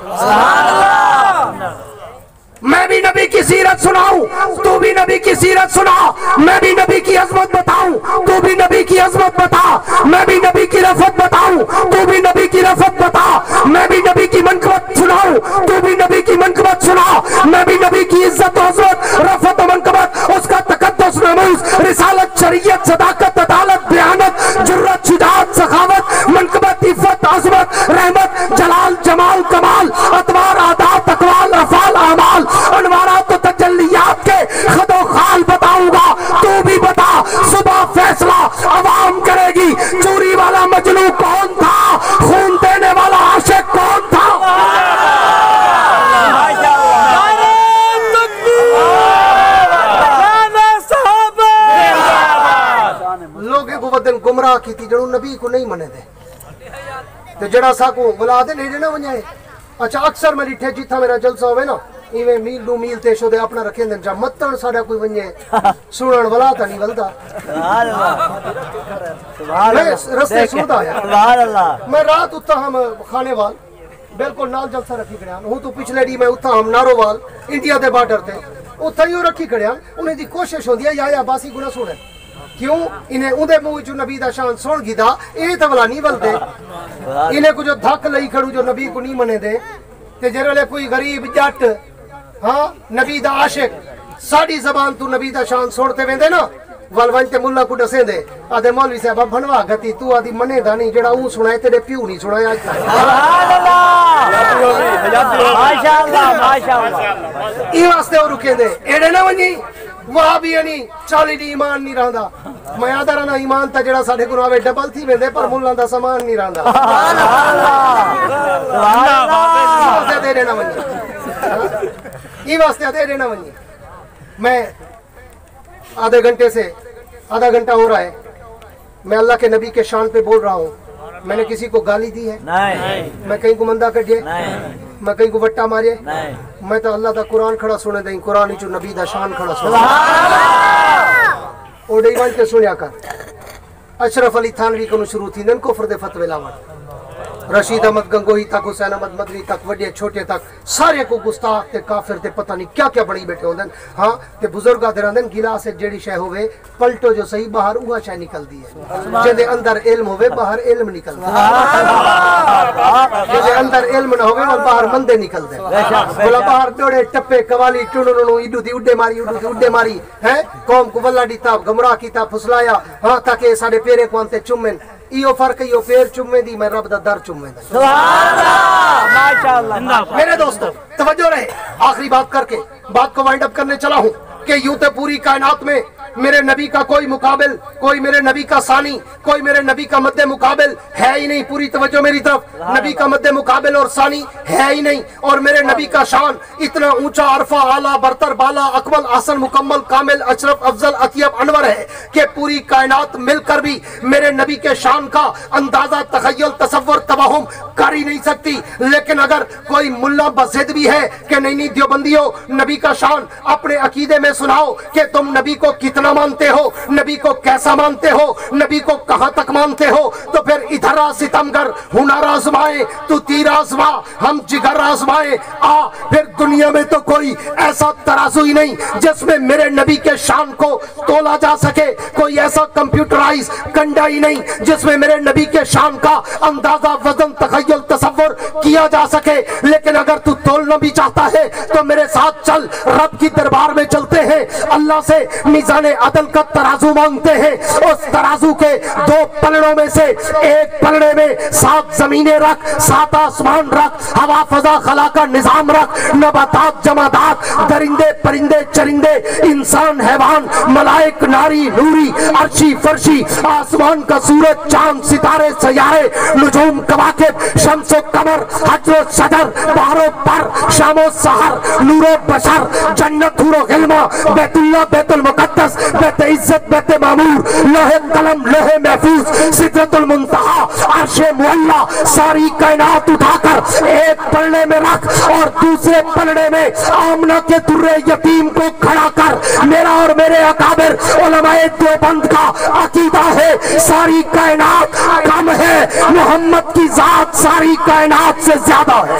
[SPEAKER 1] میں بھی نبی کی سیرت سناؤں تو بھی نبی کی سیرت سنا, میں بھی نبی کی عظمت بتاؤں تو بھی نبی کی عظمت بتا, میں بھی نبی کی رفعت بتاؤں تو بھی نبی کی رفعت بتا, میں بھی نبی کی منقبت سناؤں تو بھی نبی کی منقبت سنا, میں بھی نبی کی عزت و عظمت رفعت و منقبت اس کا تقدس ناموس رسالت شریعت صداقت عدالت دیانت جرات شجاعت سخاوت منقبت गुमराह की थी जड़ों नबी को नहीं मने दे ते जड़ा साको बुला दे नहीं देना वंजाए। अच्छा अक्सर मैं डिठे जिथा मेरा जलसा होवे ना इवे मील दो मील ते शोदे अपना रखे दिन जा मतन साडा कोई वंजे सुनन वाला ता नहीं वलदा। मैं रस्ते सुनदा है मैं रात उता हम खाने वाल बिल्कुल नाल जलसा रखी खड़िया हूं तो पिछले डी मैं उता हम नारोवाल इंडिया दे बॉर्डर ते उथा ही रखी खड़िया उन्हें दी कोशिश होंदी है या बासी गुना सुने क्यों इन्हें उदे मुंह चो नबी दा शान सुन गिदा ए ते वाला नहीं वलदे इन्हें को जो धक लई खड़ू जो नबी को नहीं मने दे ते जरे कोई गरीब जट हाँ नबी दा आशिक साड़ी जबान तू नबी दा शान छोड़ते वेंदे ना वलवन ते मुल्ला को दसे दे आदे मौलवी साहब बनवा गति तू आदि मनेगा नहीं जेड़ा ऊ सुनाए तेरे प्यू नहीं सुनाया आज तक।
[SPEAKER 3] माशाअल्लाह माशाअल्लाह
[SPEAKER 1] ई वास्ते ओ रुके दे एड़े ना वनी वहां भी नहीं 40 दी ईमान नहीं रहंदा मैं आदा रहना ईमान ता जेड़ा साडे कोल आवे डबल थी वेंदे पर मुल्ला दा सामान नहीं रहंदा। वास्ते दे देना वनी ई वास्ते दे देना वनी मैं आधे घंटे से आधा घंटा हो रहा है मैं अल्लाह के नबी के शान पे बोल रहा हूँ। मैंने किसी को गाली दी है
[SPEAKER 3] नहीं
[SPEAKER 1] मैं कहीं को मंदा कर दिए
[SPEAKER 3] नहीं
[SPEAKER 1] मैं कहीं को वट्टा मारे
[SPEAKER 3] नहीं
[SPEAKER 1] मैं तो अल्लाह दा कुरान खड़ा सुने दई कुरान चो नबी दा शान खड़ा सुने ओडे वन के सुनिया कर अशरफ अली थानवी को शुरू थी नन कुफ्र दे फतवे लावन रशीद अहमद गंगोही तक हुसैन अहमद मदनी तक वड्डे छोटे तक सारे को गुस्ताख ते काफिर ते पता नहीं क्या क्या बड़ी बैठे होंदन। हाँ ते बुजुर्ग आदे रहंदन गिलास से जेड़ी शय होवे पलटो जो सही बाहर उहा शय निकलदी है जेदे अंदर इल्म होवे बाहर इल्म निकलदा जेदे अंदर इल्म ना होवे और बाहर मंदे निकलदे बोला बाहर डोड़े टप्पे कवाली टुणुणु इडू दी उड्डे मारी हैं कौम को वल्ला दी ताब गमराह कीता फुसलाया हाँ ताकि साडे पेरे को अंते चुम्मेन इयो फर्क इयो पैर चुम्मे दी मैं रब दा दर चुम्मे दा।
[SPEAKER 3] सुभान अल्लाह माशाअल्लाह।
[SPEAKER 1] मेरे दोस्तों तवज्जो रहे आखिरी बात करके बात को वाइंड अप करने चला हूं कि यूं तो पूरी कायनात में मेरे नबी का कोई मुकाबिल कोई मेरे नबी का सानी कोई मेरे नबी का मद्दे मुकाबिल है ही नहीं। पूरी तवज्जो मेरी तरफ नबी का मद्दे मुकाबिल और सानी है ही नहीं और मेरे नबी का शान इतना ऊंचा अरफा आला बरतर बाला अकमल आसन मुकम्मल कामिल अशरफ अफजल अतियब अनवर है कि पूरी कायनात मिलकर भी मेरे नबी के शान का अंदाजा तखय्युल तसव्वुर तवहुम कर ही नहीं सकती। लेकिन अगर कोई मुल्ला बज़िद भी है कि नहीं देवबंदियों नबी का शान अपने अकीदे में सुनाओ कि तुम नबी को कितना मानते हो नबी को कैसा मानते हो नबी को कहां तक मानते हो तो फिर इधर आ सितमगर हुनर आजमाए तू तीर आजमा हम जिगर आजमाए आ फिर दुनिया में तो कोई ऐसा तराजू ही नहीं जिसमें मेरे नबी के शान को तोला जा सके कोई ऐसा कंप्यूटराइज कंडा ही नहीं जिसमें मेरे नबी के शान का अंदाजा वजन तखय्युल तसव्वुर किया जा सके। लेकिन अगर तू तोलना भी चाहता है तो मेरे साथ चल रब की दरबार में चलते हैं अल्लाह से मीज़ाने अदल का तराजू मांगते हैं। उस तराजू के 2 पलड़ों में से एक पलड़े में 7 जमीनें रख 7 आसमान रख हवा फजा खला का निजाम रख नबातात जमादात दरिंदे परिंदे चरिंदे इंसान हैवान मलाइक नारी नूरी अर्शी फर्शी आसमान का सूरज चांद सितारे सयारे नुजूम कवाकिब शम्सो कमर हजरो शजर बहरो पर शामो सहर नूरो बशर जन्नत हुरो गिल्मा बैतुल्लाह बैतुल मुकद्दस बैत इज्जत बैत मामूर लोहे कलम लोहे महफूज सिदरतुल मुंतहा अर्शे मुअल्ला सारी कायनात उठाकर एक पलड़े में रख और दूसरे पलड़े में आमना के दुर्रे यतीम को खड़ा कर। मेरा और मेरे अकाबिर उलमाए देवबंद का अकीदा है सारी कायनात कम है मोहम्मद की जात सारी कायनात से ज्यादा है।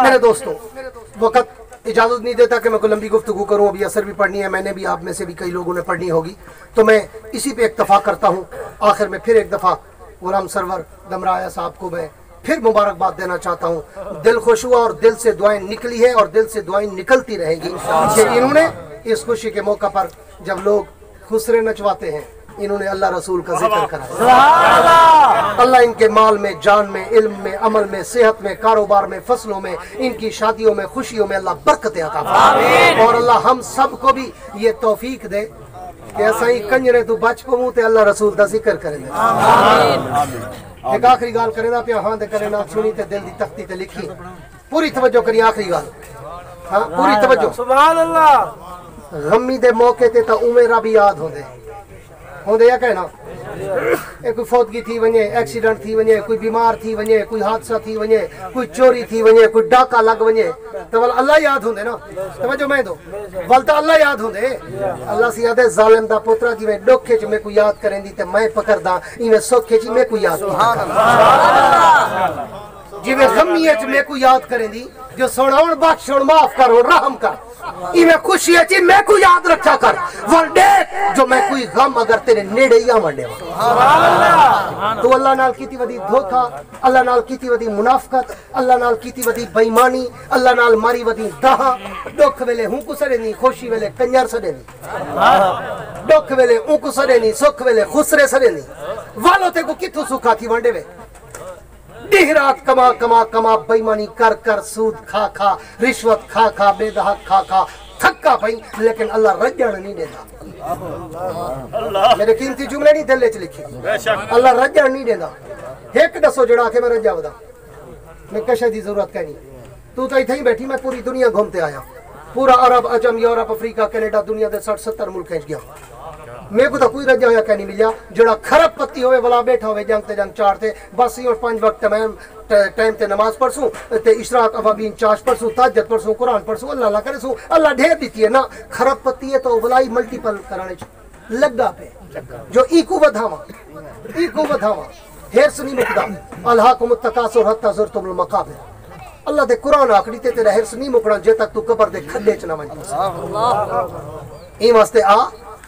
[SPEAKER 1] मेरे दोस्तों वक्त इजाजत नहीं देता कि मैं कोई लंबी गुफ्तगू करूं अभी असर भी पढ़नी है मैंने भी आप में से भी कई लोगों ने पढ़नी होगी तो मैं इसी पे इक्तफा करता हूं। आखिर में फिर एक दफा गुलाम सरवर दमराया साहब को मैं फिर मुबारकबाद देना चाहता हूं। दिल खुश हुआ और दिल से दुआएं निकली है और दिल से दुआएं निकलती रहेंगी कि इन्होंने इस खुशी के मौका पर जब लोग खुसरे नचवाते हैं इन्होंने अल्लाह रसूल का जिक्र करा। अल्लाह इनके माल में जान में इल्म में अमल में सेहत में कारोबार में फसलों में इनकी शादियों में खुशियों में अल्लाह बरकत अता फरमाए और अल्लाह हम सब को भी ये तौफीक दे کہ اسائی کنجرے تو بچ پموں تے اللہ رسول دا ذکر کرے ایک آخری گال کرے نا پیا ہاں دے کرے نا سنی تے دل دی تختی تے لکھی پوری توجہ کری آخری گال ہاں پوری توجہ
[SPEAKER 3] سبحان اللہ
[SPEAKER 1] غمی دے موقع تے تا عمرہ بھی یاد ہوندے یا کہنا کوئی فوتگی تھی ونجے ایکسیڈنٹ تھی ونجے کوئی بیمار تھی ونجے کوئی حادثہ تھی ونجے کوئی چوری تھی ونجے کوئی ڈاکہ لگ ونجے تو ول اللہ یاد ہوندے نا توجہ میں دو ول تا اللہ یاد ہوندے اللہ سی یاد ہے ظالم دا پوترا جی میں ڈوکھے چ میں کوئی یاد کریں دی تے میں پکڑدا ایویں سوکھے چ میں کوئی یاد سبحان اللہ جی میں غمی چ میں کوئی یاد کریں دی جو سناون بخشون معاف کرو رحم کر ایویں خوشی ہے میں کو یاد رکھا کر ون ڈے جو میں کوئی غم اگر تیرے نیڑے ہی آوندے تو اللہ نال کیتی ودی دھوکا اللہ نال کیتی ودی منافقت اللہ نال کیتی ودی بے ایمانی اللہ نال ماری ودی دہا دکھ ویلے ہوں کو سڑے نہیں خوشی ویلے کنجر سڑے نہیں دکھ ویلے ہوں کو سڑے نہیں سکھ ویلے خسرے سڑے نہیں والو تے کو کتھوں سکھا تھی ونڈے وے دیہ رات کما کما کما بےمانی کر کر سود کھا کھا رشوت کھا کھا بے دہک کھا کھا تھکا پئی لیکن اللہ رجن نہیں دیتا میرے قیمتی جملے نہیں دل وچ لکھی اللہ رجن نہیں دیتا ایک دسو جڑا کے میں رجا ودا میں کشے دی ضرورت کہنی تو ایتھے ہی بیٹھی میں پوری دنیا گھومتے آیا پورا عرب عجم یورپ افریقہ کینیڈا دنیا دے 60-70 ملک وچ گیا میں کو تو کوئی رجا ہویا کہ نہیں ملیا جڑا خراب پتی ہوئے ولا بیٹھا ہوئے جنگ تے جنگ چاڑتے بس اور 5 وقت ٹائم تے نماز پڑھسوں تے اشراق ابابین چاش پڑھسوں تہجد پڑھسوں قرآن پڑھسوں اللہ اللہ کرے سوں اللہ ڈھیر دیتی ہے نا خراب پتی ہے تو ولائی ملٹیپل کرانے لگا پہ جو ایکو بدھاواں ہرس نہیں مکدا الہاکم التکاثر حتی زرتم المقابر اللہ دے قرآن آکڑی تے تیرا ہرس نہیں مکڑا جے تک تو قبر دے کھڈے چ نہ ون این واسطے آ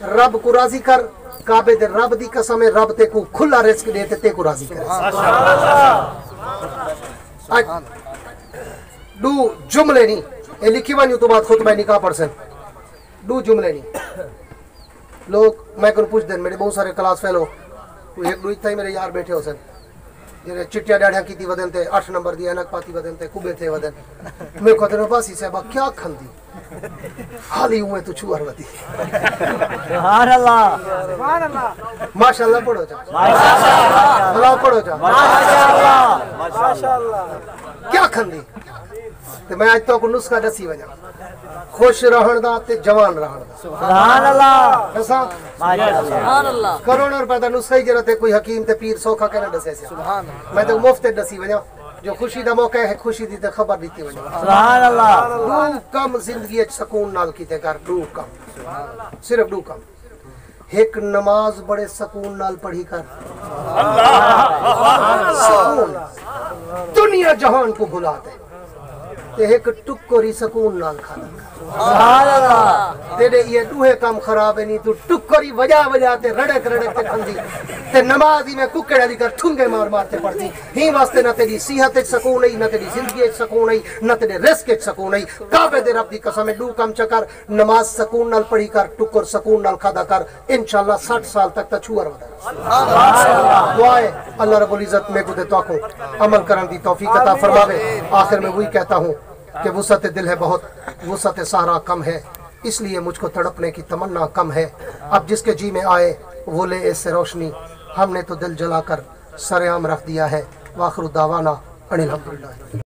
[SPEAKER 1] رب کو راضی کر کعبے دے رب دی قسم ہے رب تے کو کھلا رزق دے تے کو راضی کرے دو جملے نہیں اے لکھی ونیو تو بعد خطبہ نکاح پڑھ سن دو جملے نہیں لوگ میں کن پوچھ دین میرے بہت سارے کلاس فیلو کوئی ایک دو ہی میرے یار بیٹھے ہو سن جنہیں چٹیا ڈاڑیاں کیتی ودن تے 8 نمبر دی اینک پاتی ودن تے کبے تھے ودن میں کہتے ہیں باسی صاحبہ کیا کھندی حالی ہوئے تو چھوار ودی
[SPEAKER 3] سبحان اللہ سبحان اللہ
[SPEAKER 1] ماشاءاللہ پڑھو جا اللہ پڑھو جا
[SPEAKER 3] ماشاءاللہ
[SPEAKER 1] کیا کھندی تو میں آج تو کو نسخہ دسی وجہ خوش رہن دا تے جوان رہن دا
[SPEAKER 3] سبحان اللہ
[SPEAKER 1] ایسا
[SPEAKER 3] سبحان اللہ
[SPEAKER 1] کروڑوں روپے دا نسخہ ہی جرت ہے کوئی حکیم تے پیر سوکھا کہنا دسے سے میں تو مفت دسی وجہ جو خوشی دا موقع ہے خوشی دی تے خبر دیتی وجہ
[SPEAKER 3] سبحان اللہ
[SPEAKER 1] دو کم زندگی اچ سکون نال کیتے کر دو کم صرف دو کم ایک نماز بڑے سکون نال پڑھی کر سکون دنیا جہان کو بھلا دے تے ایک ٹکری سکون نال کھانا
[SPEAKER 3] سبحان اللہ
[SPEAKER 1] تیرے یہ دوہے کام خراب ہے نہیں تو ٹکری وجہ تے رڑک تے کھندی تے نماز ہی میں ککڑا دی کر ٹھنگے مار تے پڑھتی ہی واسطے نہ تیری صحت وچ سکون نہیں نہ تیری زندگی وچ سکون نہیں نہ تیرے رزق وچ سکون نہیں کعبے دے رب دی قسم دو کم چکر نماز سکون نال پڑھی کر ٹکر سکون نال کھادا کر انشاءاللہ 60 سال تک تا چھوار ودا دعا ہے اللہ رب العزت میں کو دے تو عمل کرن دی توفیق عطا فرماوے آخر میں وہی کہتا ہوں کہ وسعت دل ہے بہت وسعت سارا کم ہے اس لیے مجھ کو تڑپنے کی تمنا کم ہے اب جس کے جی میں آئے وہ لے اس سے روشنی ہم نے تو دل جلا کر سر عام رکھ دیا ہے واخر دعوانا ان الحمدللہ